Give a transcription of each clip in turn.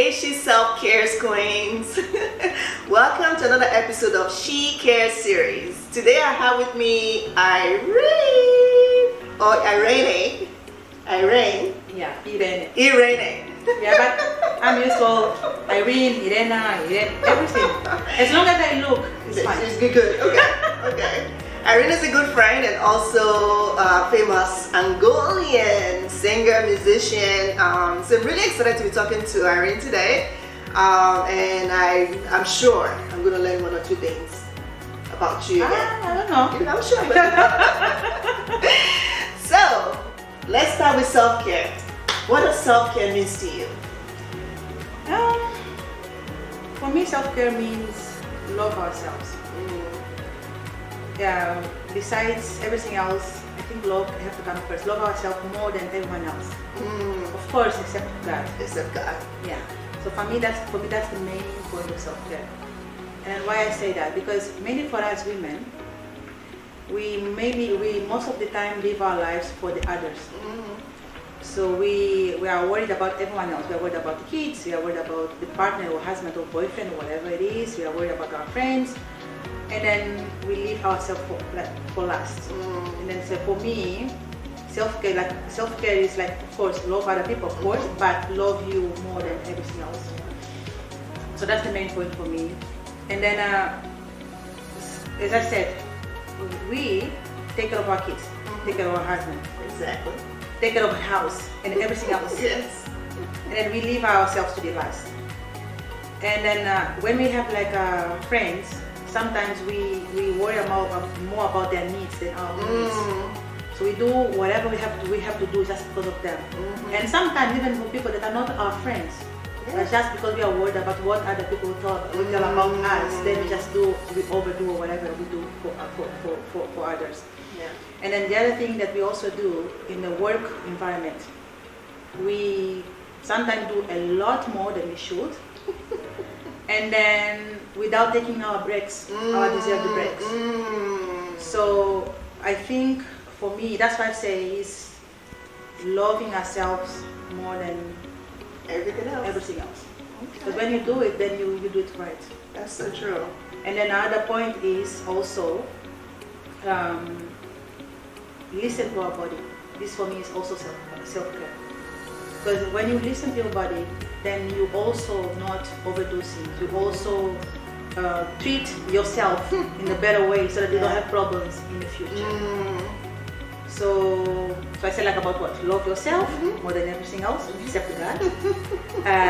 Hey, she self-cares queens. Welcome to another episode of She Cares series. Today I have with me Irene, or Irene. Yeah, Irene. Irene. Yeah, but I'm used to Irene, Irene, everything. As long as I look, it's fine. It's good. Okay. Irene is a good friend and also a famous Angolian singer, musician. So I'm really excited to be talking to Irene today. And I'm sure I'm going to learn one or two things about you again. I don't know. I'm sure. So, let's start with self-care. What does self-care mean to you? For me, self-care means love ourselves. Yeah, besides everything else, I think love has to come first. Love ourselves more than everyone else. Of course, except God. Except God. Yeah. So for me, that's the main point of self-care. And why I say that, because mainly for us women, we most of the time live our lives for the others. So we are worried about everyone else. We are worried about the kids. We are worried about the partner or husband or boyfriend or whatever it is. We are worried about our friends. And then we leave ourselves for last. And then so for me, self-care is like, of course, love other people, of course, but love you more than everything else. So that's the main point for me. And then, as I said, we take care of our kids, take care of our husband. Exactly. Take care of our house and everything else. Yes. And then we leave ourselves to the last. And then when we have like friends, sometimes we worry more about their needs than our needs. So we do whatever we have to do just because of them. And sometimes even for people that are not our friends, just because we are worried about what other people will tell about us, then we overdo or whatever we do for others. Yeah. And then the other thing that we also do in the work environment, we sometimes do a lot more than we should. And then without taking our breaks, our deserved breaks. So I think for me, that's why I say is loving ourselves more than Everything else. Because when you do it, then you do it right. That's so true. And then another point is also listen to our body. This for me is also self-care. Because when you listen to your body, then you also not overdo things. You also treat yourself in a better way so that you don't have problems in the future. So I say like about what? Love yourself more than everything else, except God.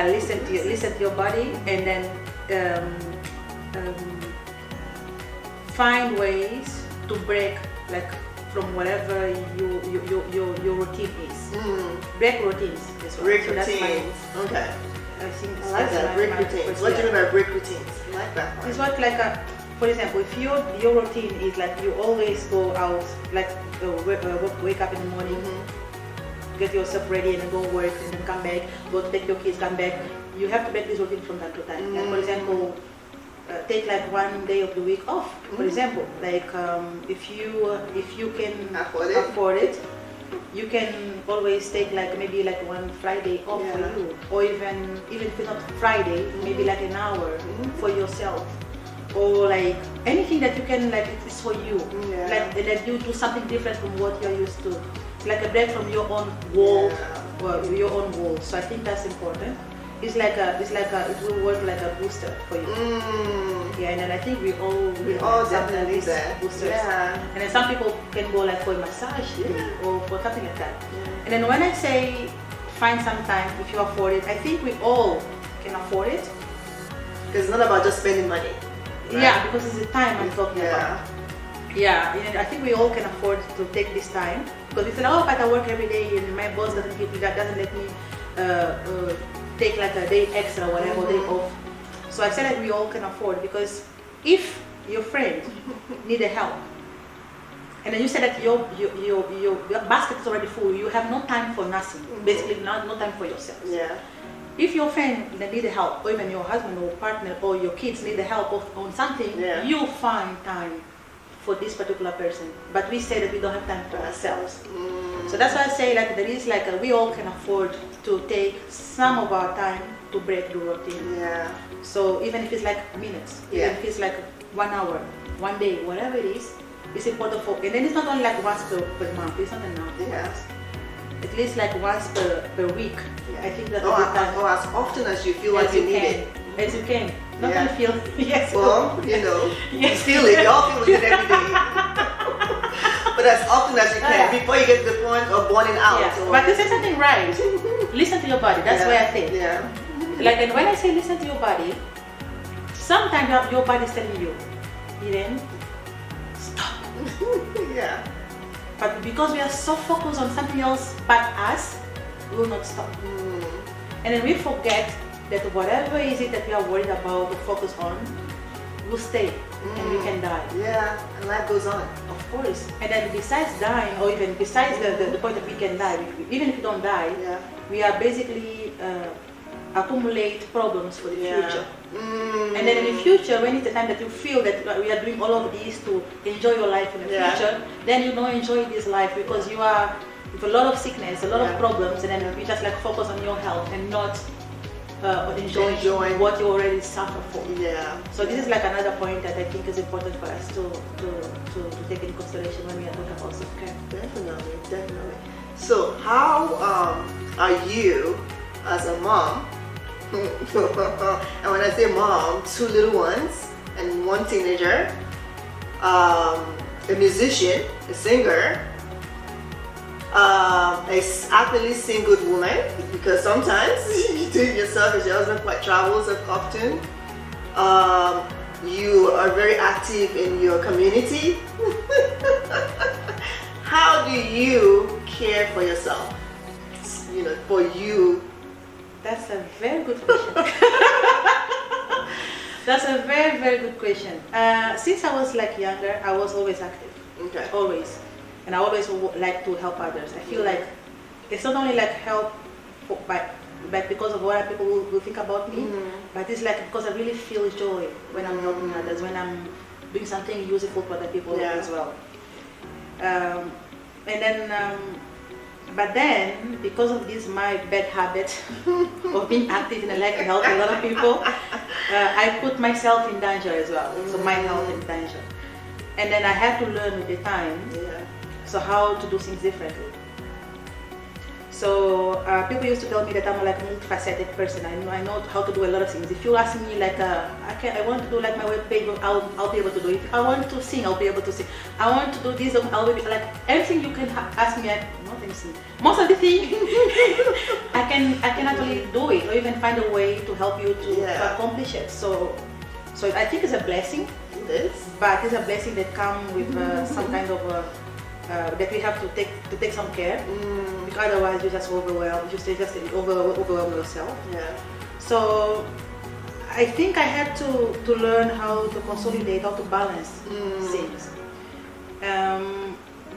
Listen to your body, and then find ways to break from whatever your routine is. Break routines. Break so routines. Okay. I think I like that. Break routines. What do you mean by break routines? I like that part. It's what for example, if your routine is like you always go out, like wake up in the morning, get yourself ready and then go work and then come back, go to take your kids, come back. You have to make this routine from time to time. And for example, take like one day of the week off. For example, like if you can afford it, you can always take like maybe like one Friday off for you, or even if it's not Friday, maybe like an hour for yourself, or like anything that you can like it's for you, like that you do something different from what you're used to, like a break from your own wall or your own wall. So I think that's important. It will work like a booster for you. And then I think we all definitely these boosters. And then some people can go like for a massage or for something like that. And then when I say find some time if you afford it, I think we all can afford it. Because it's not about just spending money. Right? Yeah, because it's the time I'm talking about. Yeah, and I think we all can afford to take this time. Because we say, oh, but I work every day and my boss doesn't let me take like a day extra, whatever day off. So I said that we all can afford, because if your friend need a help, and then you said that your basket is already full, you have no time for nothing. Basically, no time for yourself. Yeah. If your friend need help, or even your husband or partner or your kids need help on something, you find time for this particular person, but we say that we don't have time for ourselves. So that's why I say like there is like we all can afford to take some of our time to break the routine. Yeah. So even if it's like minutes, even if it's like 1 hour, 1 day, whatever it is, it's important for. And then it's not only like once per month. It's not enough. Yeah. At least like once per week. I think that's a Or, good time. or as often as you feel like you need it. As you can. Not Yeah. only feel. Yes. Well, you know, Yes. you feel it. You all feel it every day. But as often as you can, before you get to the point of burning out. Yeah. Or, But this is something right. Listen to your body. That's why I think. Yeah. Like, and when I say listen to your body, sometimes your body is telling you, Irene, stop. Yeah. But because we are so focused on something else but us, we will not stop. And then we forget that whatever is it that we are worried about or focus on will stay and we can die. Yeah, and life goes on. Of course. And then besides dying, or even besides the point that we can die, even if we don't die, we are basically accumulate problems for the future. And then in the future, when it's the time that you feel that we are doing all of this to enjoy your life in the future, then you don't enjoy this life because you are with a lot of sickness, a lot of problems, and then you just like focus on your health and not enjoying what you already suffer for. Yeah. So this is like another point that I think is important for us to take into consideration when we are talking about self-care. Definitely, definitely. So how are you as a mom? And when I say mom, 2 little ones and 1 teenager, a musician, a singer, a actively single woman, because sometimes you do it yourself as your husband quite travels often. You are very active in your community. How do you care for yourself? You know, for you. That's a very good question. That's a very, very good question. Since I was like younger, I was always active. Okay. Always. And I always like to help others. I feel like it's not only like help but because of what people will think about me, but it's like because I really feel joy when I'm helping others, when I'm doing something useful for other people as well. But then, because of this my bad habit of being active and I like to help a lot of people, I put myself in danger as well. So my health in danger. And then I had to learn with the time, so how to do things differently. So people used to tell me that I'm like a multifaceted person. I know how to do a lot of things. If you ask me like I want to do like my web page, I'll be able to do it. If I want to sing, I'll be able to sing. I want to do this, I'll be like everything you can ask me. Not everything. Most of the things I can actually do it, or even find a way to help you to accomplish it. So I think it's a blessing. It is. But it's a blessing that comes with some kind of that we have to take some care, because otherwise you just overwhelm. You just overwhelm yourself. Yeah. So I think I had to learn how to consolidate, how to balance things.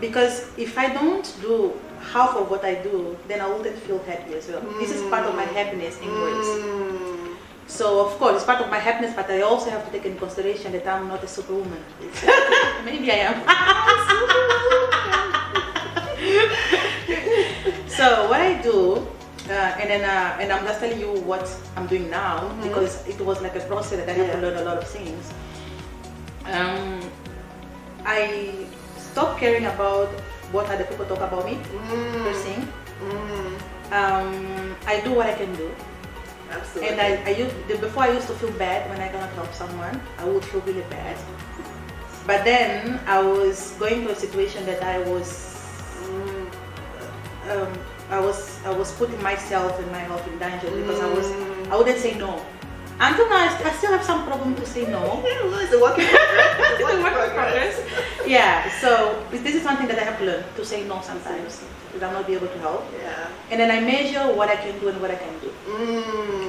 Because if I don't do half of what I do, then I wouldn't feel happy as well. This is part of my happiness in ways. So of course it's part of my happiness, but I also have to take into consideration that I'm not a superwoman. Maybe I am. So what I do, and I'm just telling you what I'm doing now, because it was like a process that I had to learn a lot of things. I stopped caring about what other people talk about me, first thing. I do what I can do. Absolutely. And before I used to feel bad when I cannot help someone. I would feel really bad. But then I was going to a situation that I was putting myself and my health in danger, because I wouldn't say no. Until now, I still have some problem to say no. Well, it's a work in progress. It's a work in progress. Yeah, so this is something that I have to learn, to say no sometimes, because I'll not be able to help. Yeah. And then I measure what I can do and what I can do.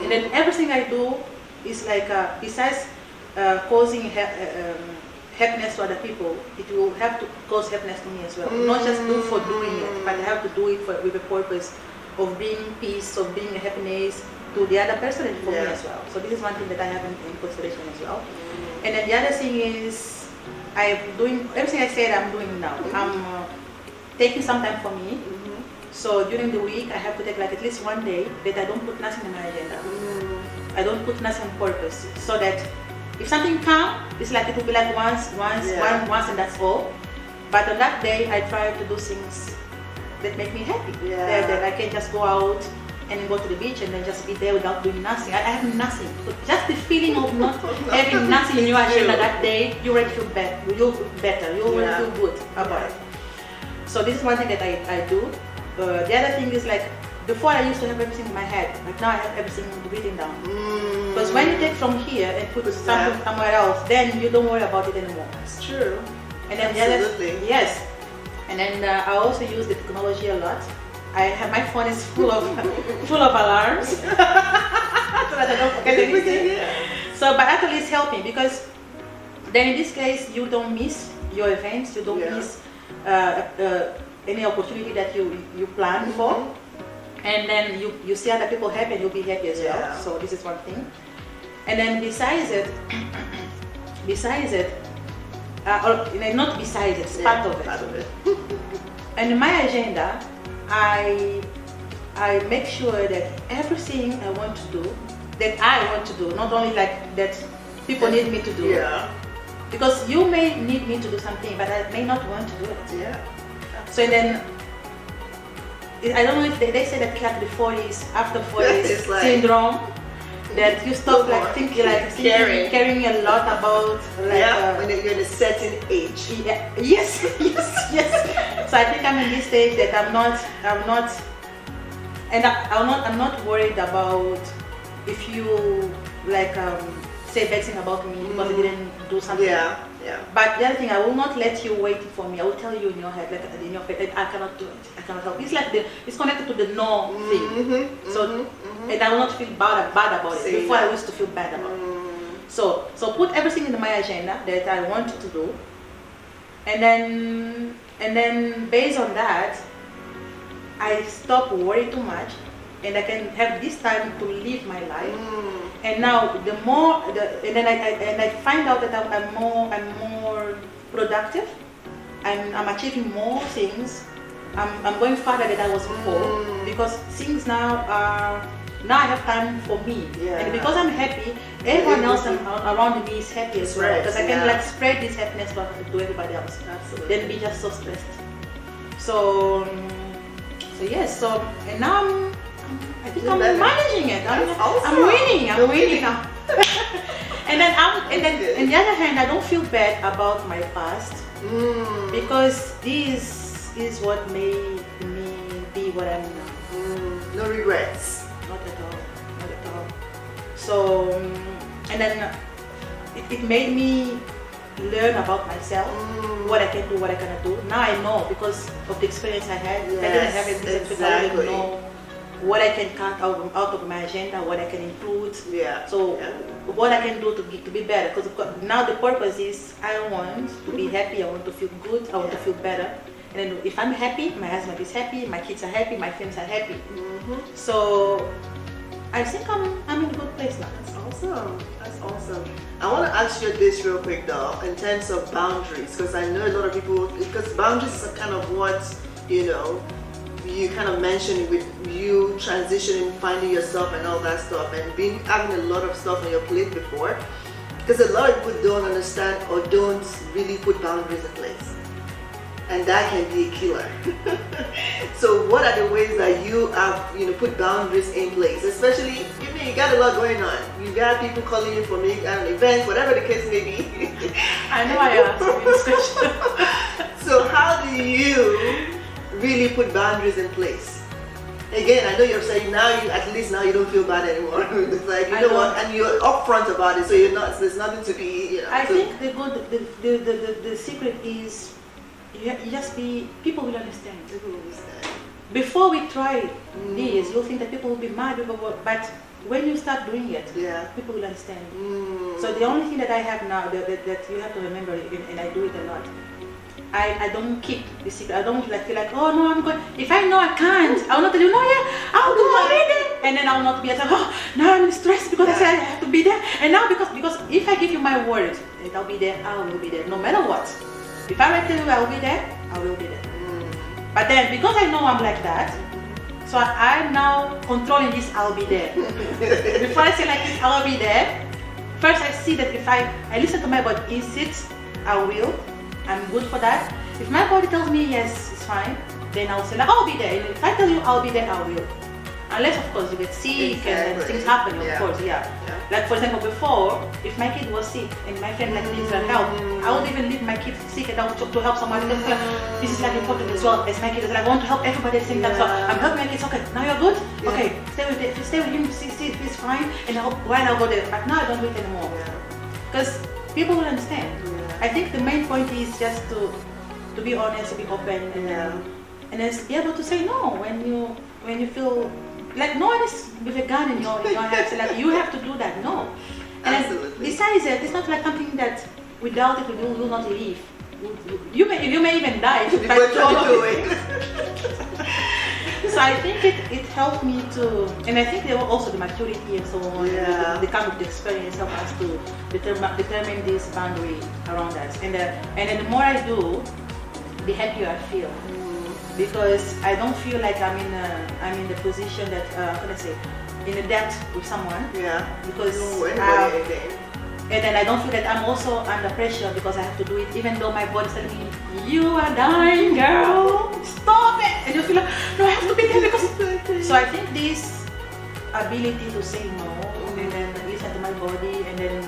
And then everything I do is like, besides causing happiness to other people, it will have to cause happiness to me as well. Not just do for doing it, but I have to do it with a purpose of bringing peace, of bringing happiness to the other person and for me as well. So this is one thing that I have in consideration as well. And then the other thing is, I'm doing everything I said I'm doing now. I'm taking some time for me. So during the week, I have to take like at least one day that I don't put nothing in my agenda. I don't put nothing on purpose, so that if something comes, it's like it will be like once, and that's all. But on that day, I try to do things that make me happy. That I can just go out and then go to the beach and then just be there without doing nothing. I have nothing. So just the feeling of not having nothing in your agenda that day, you already feel better. You'll feel better. You already feel good about it. So this is one thing that I do. The other thing is like, before I used to have everything in my head, like now I have everything written down. Because when you take from here and put something somewhere else, then you don't worry about it anymore. That's true. And then yes. And then I also use the technology a lot. I have my phone is full of alarms, so that I don't forget anything. So, but actually it's helping, because then in this case you don't miss your events, you don't miss any opportunity that you plan for, and then you see other people happy and you'll be happy as well. So this is one thing. And then besides it, not besides it, it's part of it. And in my agenda, I make sure that everything I want to do, not only like that people need me to do. Because you may need me to do something, but I may not want to do it. So then, I don't know if they say that like the 40s, after 40s like, syndrome, that you stop like caring a lot about like when you're in a certain age. Yes. So I think I'm in this stage that I'm not worried about if you like say bad thing about me because I didn't do something. But the other thing, I will not let you wait for me. I will tell you in your head, like in your face, I cannot do it. I cannot help. It's like it's connected to the no thing. So and I will not feel bad about it. Before I used to feel bad about it. So put everything in my agenda that I want to do, and then based on that, I stop worrying too much, and I can have this time to live my life. And now I find out that I'm more productive. I'm achieving more things. I'm going farther than I was before, because things now I have time for me. And because I'm happy, everyone else around me is happy as well. Because I can like spread this happiness to everybody else. Absolutely. Then be just so stressed. So yes. So and now I think I'm managing it. I'm winning. I'm winning. And then on the other hand, I don't feel bad about my past, because this is what made me be what I'm now. No regrets. Not at all. So and then it made me learn about myself, what I can do, what I cannot do. Now I know because of the experience I had. I didn't have this experience. I didn't know what I can cut out of my agenda, what I can include. So what I can do to be better. Because now the purpose is I want to be happy, I want to feel good, I want to feel better. And then if I'm happy, my husband is happy, my kids are happy, my friends are happy. So I think I'm in a good place now. That's awesome. I want to ask you this real quick though, in terms of boundaries, because I know a lot of people, because boundaries are kind of what, you kind of mentioned with you transitioning, finding yourself and all that stuff, and having a lot of stuff on your plate before, because a lot of people don't understand or don't really put boundaries in place, and that can be a killer. So what are the ways that you have put boundaries in place, especially you got a lot going on, you got people calling you for events, whatever the case may be. I know I asked this question. So how do you really put boundaries in place? Again, I know you're saying at least now you don't feel bad anymore. It's like what, and you're upfront about it, so there's nothing to be. I think the secret is you just be. People will understand. Before we try this, you'll think that people will be mad, but when you start doing it, people will understand. So the only thing that I have now that you have to remember, and I do it a lot. I don't keep the secret. I don't feel like, oh no, I'm going. If I know I can't, I will not tell you, no, I'll do already. And then I will not be at, oh, now I'm stressed because I said I have to be there. And now because if I give you my word, commit, I'll be there, I will be there, no matter what. If I tell you I will be there, I will be there. But then, because I know I'm like that, so I'm now controlling this I'll be there. Before I say like this, I'll be there, first I see that if I listen to my body, is it, I will, I'm good for that. If my body tells me yes, it's fine, then I'll say like, I'll be there. And if I tell you I'll be there, I will. Unless of course you get sick and things happen, of course, Like for example, before, if my kid was sick and my friend like needs their help, I would even leave my kid sick and I would to help somebody else. This is like important as well as my kid. I want to help everybody at the same time. So I'm helping my kids. Okay, now you're good. Okay, stay with him. See, he's fine. And I'll go there. But now I don't do it anymore because people will understand. I think the main point is just to be honest, to be open, and then be able to say no when you feel. Like no one is with a gun in your hand, so like you have to do that. No. And besides it, it's not like something that without it you will not live. You may even die if you try to do it. So I think it helped me to, and I think there were also the maturity and so on, the kind of the experience helped us to determine this boundary around us. And then the more I do, the happier I feel. Because I don't feel like I'm in the position that how can I say, in a debt with someone. Because and then I don't feel that I'm also under pressure because I have to do it, even though my body's telling me, you are dying, girl, stop it, and you feel like, no, I have to be there because. So I think this ability to say no and then listen to my body and then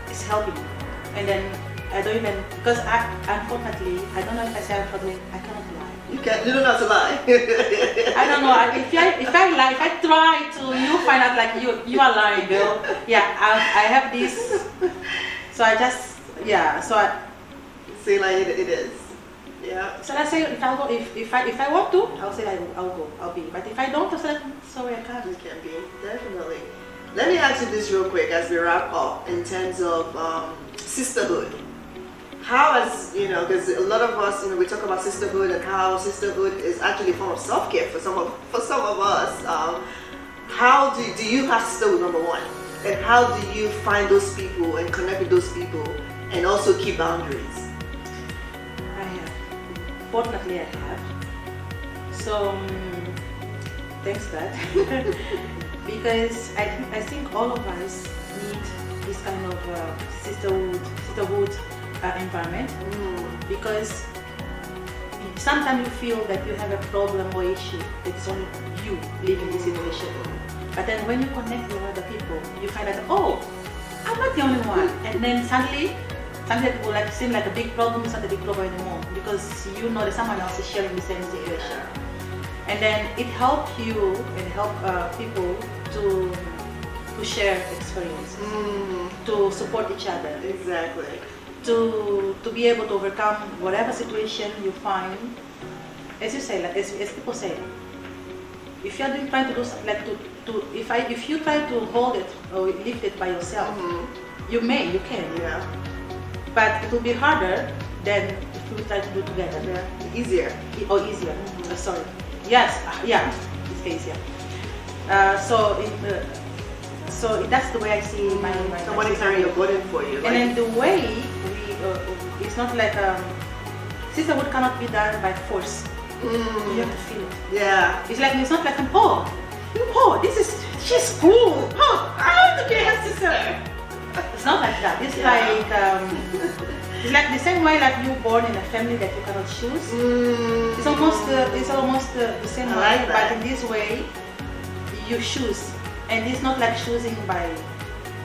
is helping. And then I don't even, because unfortunately, I don't know if I say unfortunately, I cannot lie. You don't know how to lie. I don't know, if I lie, if I try to, you find out like you are lying, girl. I have this, so I just, so I say like it is. So I say if I go, if I want to, I'll say I'll go, I'll be. But if I don't, I'll say sorry, I can't. You can be, definitely. Let me ask you this real quick as we wrap up in terms of sisterhood. How has, because a lot of us, we talk about sisterhood and how sisterhood is actually a form of self-care for some of us. How do you have sisterhood, number one? And how do you find those people and connect with those people and also keep boundaries? I have. Fortunately, I have. So, thanks God. Because I think all of us need this kind of sisterhood environment, because sometimes you feel that you have a problem or issue that it's only you living this situation, but then when you connect with other people you find out, oh, I'm not the only one, and then suddenly something that will like seem like a big problem is not a big problem anymore, because you know that someone else is sharing the same situation, and then it helps you and help people to share experiences, to support each other. Exactly. To be able to overcome whatever situation you find, as you say, like as people say, if you're trying to do something, like if you try to hold it or lift it by yourself, you can, but it will be harder than if you try to do it together. Easier. Sorry. Yes. It's easier. So that's the way I see my someone is carrying a burden for you. And then the way it's not like sisterhood cannot be done by force. You have to feel it. It's like, it's not like she's cool. I want to be her sister. It's not like that. It's like the same way like you born in a family that you cannot choose. It's almost the same way, but in this way you choose. And it's not like choosing by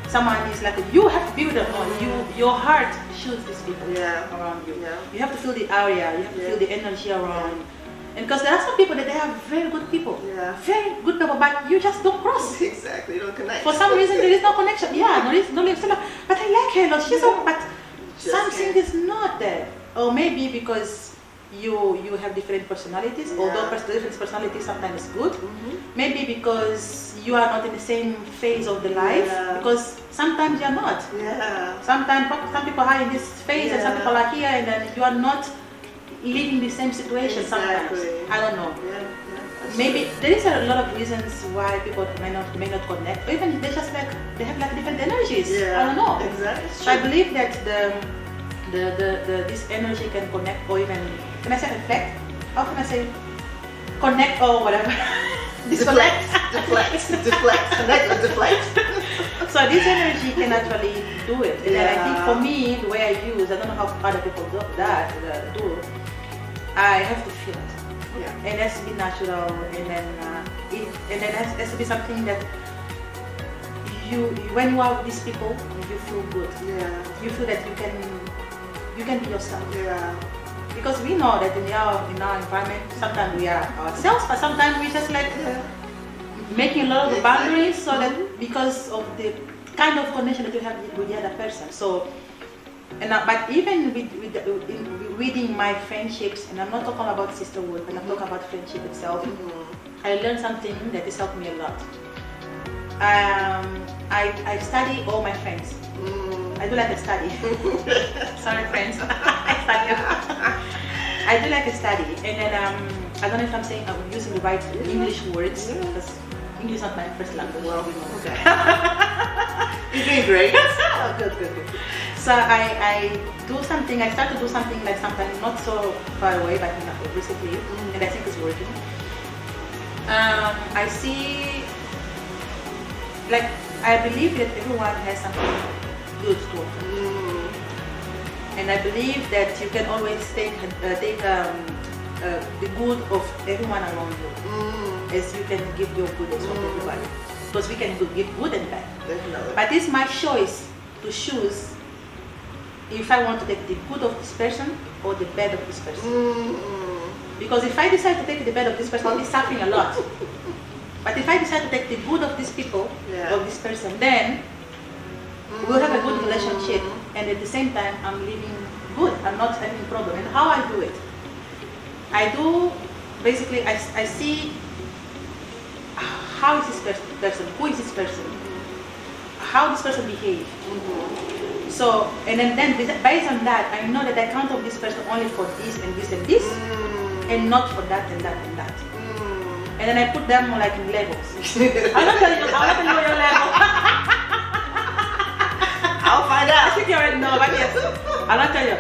someone is like, you have to be with them, or your heart chooses these people around you. You have to feel the area, you have to feel the energy around. And because there are some people that they are very good people, very good people, but you just don't cross. Exactly, you don't connect. For some reason there is no connection. But I like her, she's so, but something is not there. Or maybe because you have different personalities, although different personalities sometimes is good. Maybe because you are not in the same phase of the life, because sometimes you are not. Sometimes some people are in this phase and some people are here, and then you are not living the same situation sometimes. Exactly. I don't know. Yeah, that's Maybe true. there is a lot of reasons why people may not connect, or even they just like they have like different energies. Yeah, I don't know. exactly. So I believe that this energy can connect, or even, can I say reflect? How can I say connect or whatever? Deflect, connect or deflect. So this energy can actually do it. And then I think Yeah. for me, the way I use, I don't know how other people do that, I have to feel it. Yeah. And it has to be natural, and then it has to be something that when you are with these people, you feel good. Yeah. You feel that you can be yourself. Yeah. Because we know that in our environment, sometimes we are ourselves, but sometimes we just like making a lot of boundaries, so that because of the kind of connection that you have with the other person. So, but even reading my friendships, and I'm not talking about sisterhood, but I'm talking about friendship itself. I learned something that has helped me a lot. I study all my friends. I do like a study. Sorry, friends. I do like a study, and then I don't know if I'm using the right English words, because English is not my first language. Well, okay. You're doing great. Oh, good. So I start to do something like sometimes not so far away, but recently, and I think it's working. I see, like, I believe that everyone has something good to offer. And I believe that you can always take the good of everyone around you, as you can give your good as well to everybody. Because we can give good and bad. Definitely. But it's my choice to choose if I want to take the good of this person or the bad of this person. Because if I decide to take the bad of this person, I'll be suffering a lot. But if I decide to take the good of these people, of this person, then we'll have a good relationship, and at the same time I'm living good. I'm not having a problem. And how I do it? I do basically I see how is this person, who is this person, how this person behaves. So, and then based on that, I know that I count on this person only for this and this and this, and not for that and that and that. And then I put them like in levels. I'm not telling you your level. I'll find out. I think you already know, but yes, I'll not tell you.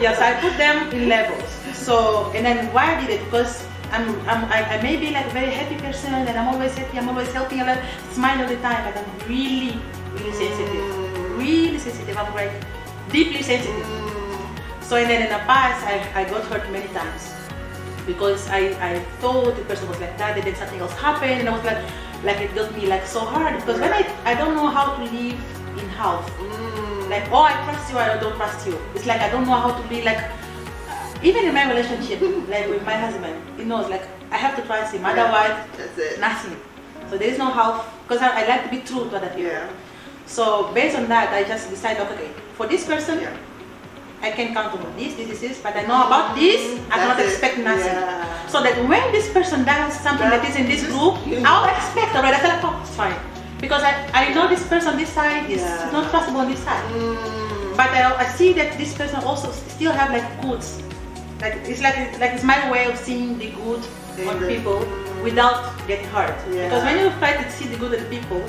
Yes, I put them in levels. So, and then why I did it? Because I may be like a very happy person, and I'm always happy, I'm always helping, I smile all the time, but I'm really sensitive. Really sensitive. I'm like deeply sensitive. So, and then in the past, I got hurt many times. Because I thought the person was like that, and then something else happened, and I was like it got me like so hard, because when I don't know how to live in half. Like, oh, I trust you, I don't trust you. It's like I don't know how to be like, even in my relationship, like with my husband, he knows like I have to trust him, otherwise that's it. nothing. So there is no half, because I like to be true to other people. Yeah. So based on that, I just decided, okay, for this person, I can count on this, but I know about this, I cannot expect nothing. Yeah. So that when this person does something that is in this group, I'll expect already. I feel like, oh, it's fine. Because I know this person, this side is not trustable on this side. But I see that this person also still have like goods. Like it's my way of seeing the good on people without getting hurt. Because when you try to see the good in people,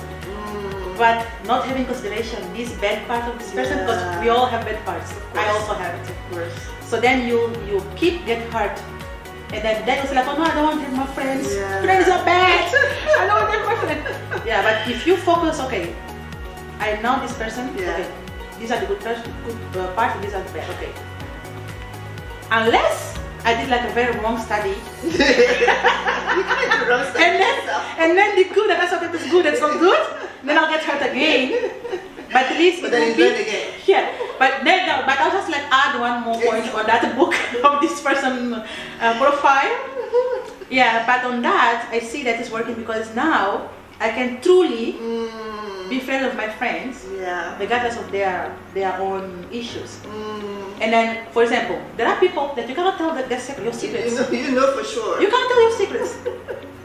but not having consideration this bad part of this person, because we all have bad parts. I also have it, of course. So then you keep getting hurt, and then that was like, oh no, I don't want to have my friends. Friends are bad. I don't want to have my friends. Yeah, but if you focus, okay, I know this person. Okay, these are the good parts, and these are the bad. Okay, unless I did like a very wrong study. You can't do wrong study. And then the good that I thought that is good, that's not good. Then I'll get hurt again. But at least but then you learn again. Yeah. But I'll just like add one more point on that book of this person profile. Yeah, but on that I see that it's working, because now I can truly be friends with my friends, regardless of their own issues. And then, for example, there are people that you cannot tell your secrets. You know for sure. You can't tell your secrets.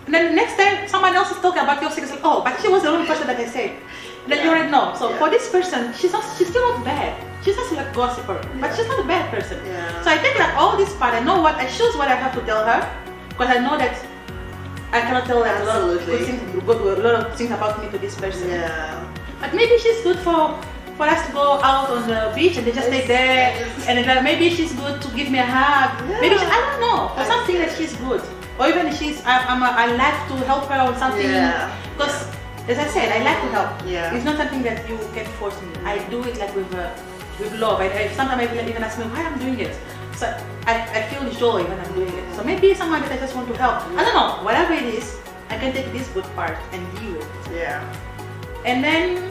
And then next time someone else is talking about your secrets, like, oh, but she was the only person that I said. And then you already know. So for this person, she's still not bad. She's just like gossiper, but she's not a bad person. Yeah. So I take like all this part. I know what I choose what I have to tell her, because I know that I cannot tell like a lot of things about me to this person. Yeah. But maybe she's good for us to go out on the beach and they just stay there, and then like, maybe she's good to give me a hug. Yeah. Maybe I don't know, for something that she's good, or even if I like to help her on something. Yeah. Because as I said, I like to help. Yeah. It's not something that you can force me. I do it like with love. Sometimes I even ask me why I'm doing it. So I feel joy when I'm doing it. So maybe someone that I just want to help. I don't know, whatever it is, I can take this good part and deal with it. Yeah. And then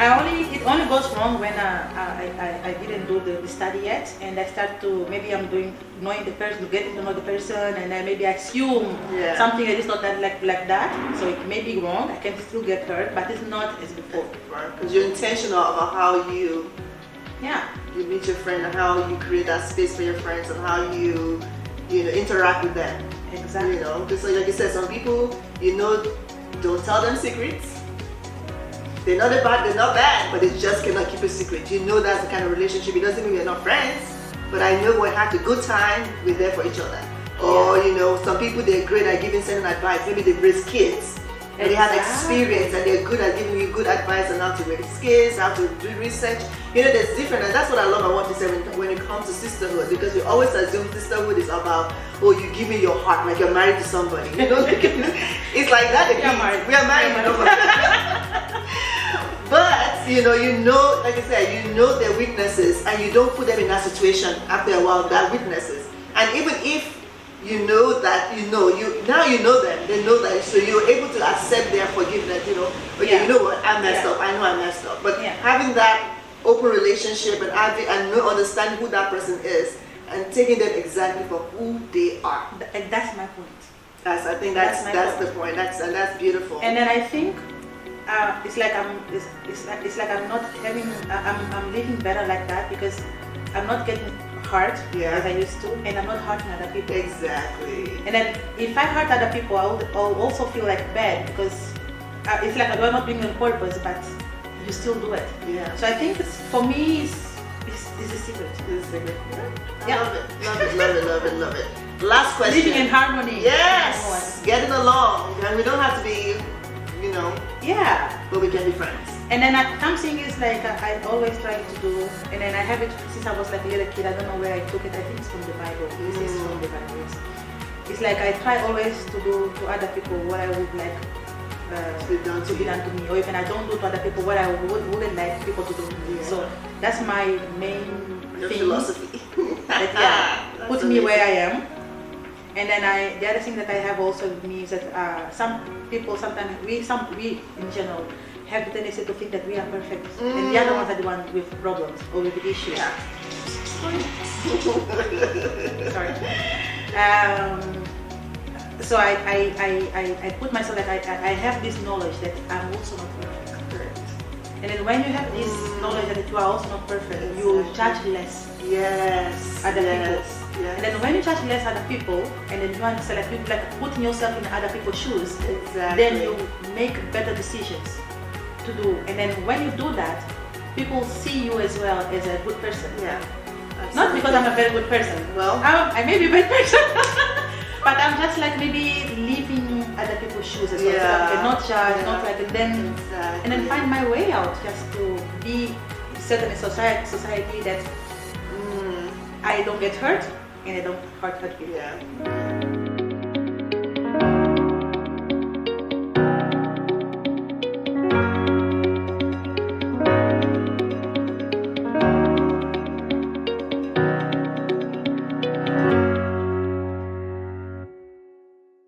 it only goes wrong when I didn't do the study yet, and I start to, maybe I'm knowing the person, getting to know the person, and then maybe I assume something that is not that like that. So it may be wrong. I can still get hurt, but it's not as before. Because you're intentional about how you meet your friend and how you create that space for your friends and how you interact with them. Exactly. Because like you said, some people, don't tell them secrets. They're not bad, but they just cannot keep a secret. That's the kind of relationship. It doesn't mean we're not friends, but I know when we have a good time, we're there for each other. Or some people, they're great at giving certain advice. Maybe they raise kids. And they have experience and they're good at giving you good advice on how to raise kids, how to do research. There's different, and that's what I love about what you said when it comes to sisterhood, because we always assume sisterhood is about, you give me your heart like you're married to somebody. It's like that. We are married. But like I said, their weaknesses, and you don't put them in that situation after a while, that weaknesses. And even if you know them, they know that, so you're able to accept their forgiveness, okay, you know what, I messed up, I know I messed up. But having that open relationship and understanding who that person is and taking them exactly for who they are. And that's my point. I think that's the point. That's beautiful. And then I think it's like I'm not having, I'm living better like that, because I'm not getting hurt as I used to, and I'm not hurting other people. Exactly. And then if I hurt other people, I'll also feel like bad, because it's like I'm not doing it on purpose, but you still do it. Yeah. So I think for me, it's a secret. It's a secret. Yeah. Love it. Last question. Living in harmony. Yes. Getting along, and we don't have to be, but we can be friends. And then something is like I always try to do, and then I have it since I was like a little kid. I don't know where I took it. I think it's from the Bible. This is from the Bible. It's like I try always to do to other people what I would like to be done to me, or even I don't do to other people what I wouldn't like people to do to me. So that's my main philosophy. That put me where I am. And then the other thing that I have also with me is that some people sometimes we in general have the tendency to think that we are perfect, and the other ones are the ones with problems or with issues. Yeah. Sorry. So I put myself that I have this knowledge that I'm also not perfect. And then when you have this knowledge that you are also not perfect, you judge less. Yes. Other people. Yes. And then when you judge less other people, and then you understand like putting yourself in other people's shoes, then you make better decisions to do. And then when you do that, people see you as well as a good person. Yeah. Not because I'm a very good person. Well, I may be a bad person, but I'm just like maybe leaving other people's shoes as well. So I cannot judge, not like, and then find my way out, just to be certain in society that I don't get hurt and I don't hurt people. Yeah.